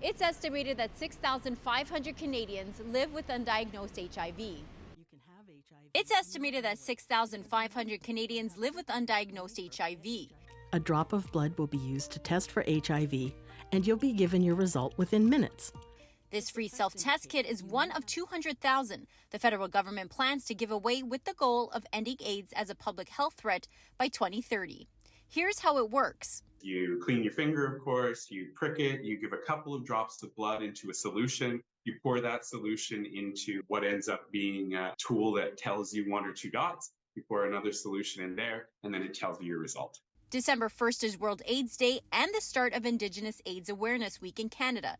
It's estimated that 6,500 Canadians live with undiagnosed HIV. It's estimated that 6,500 Canadians live with undiagnosed HIV. A drop of blood will be used to test for HIV, and you'll be given your result within minutes. This free self-test kit is one of 200,000 the federal government plans to give away with the goal of ending AIDS as a public health threat by 2030. Here's how it works. You clean your finger, of course, you prick it, you give a couple of drops of blood into a solution, you pour that solution into what ends up being a tool that tells you 1 or 2 dots, you pour another solution in there, and then it tells you your result. December 1st is World AIDS Day and the start of Indigenous AIDS Awareness Week in Canada.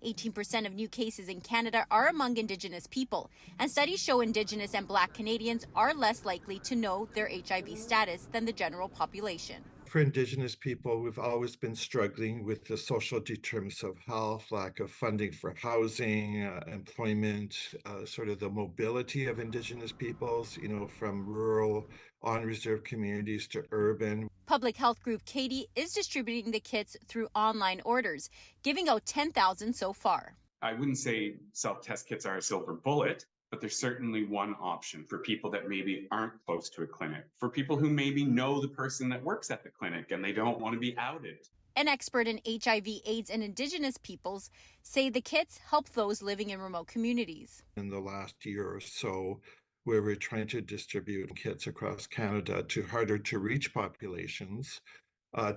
18% of new cases in Canada are among Indigenous people, and studies show Indigenous and Black Canadians are less likely to know their HIV status than the general population. For Indigenous people, we've always been struggling with the social determinants of health, lack of funding for housing, employment, sort of the mobility of Indigenous peoples, from rural, unreserved communities to urban. Public health group Katie is distributing the kits through online orders, giving out 10,000 so far. I wouldn't say self-test kits are a silver bullet, but there's certainly one option for people that maybe aren't close to a clinic, for people who maybe know the person that works at the clinic and they don't want to be outed. An expert in HIV, AIDS, and Indigenous peoples say the kits help those living in remote communities. In the last year or so, where we're trying to distribute kits across Canada to harder to reach populations,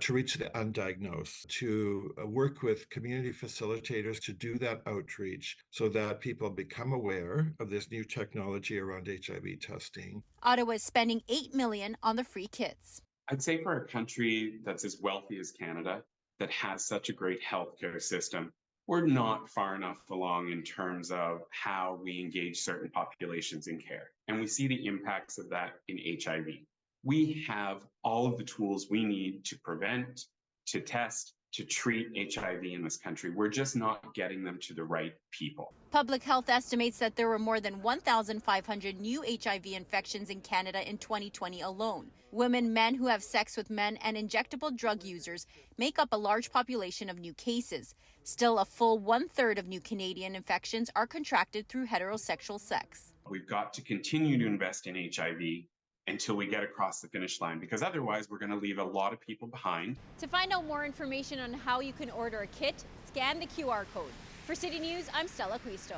to reach the undiagnosed, to work with community facilitators to do that outreach so that people become aware of this new technology around HIV testing. Ottawa is spending $8 million on the free kits. I'd say for a country that's as wealthy as Canada, that has such a great healthcare system, we're not far enough along in terms of how we engage certain populations in care. And we see the impacts of that in HIV. We have all of the tools we need to prevent, to test, to treat HIV in this country. We're just not getting them to the right people. Public Health estimates that there were more than 1,500 new HIV infections in Canada in 2020 alone. Women, men who have sex with men, and injectable drug users make up a large population of new cases. Still, a full 1/3 of new Canadian infections are contracted through heterosexual sex. We've got to continue to invest in HIV until we get across the finish line, because otherwise we're going to leave a lot of people behind. To find out more information on how you can order a kit, scan the QR code. For City News, I'm Stella Acquisto.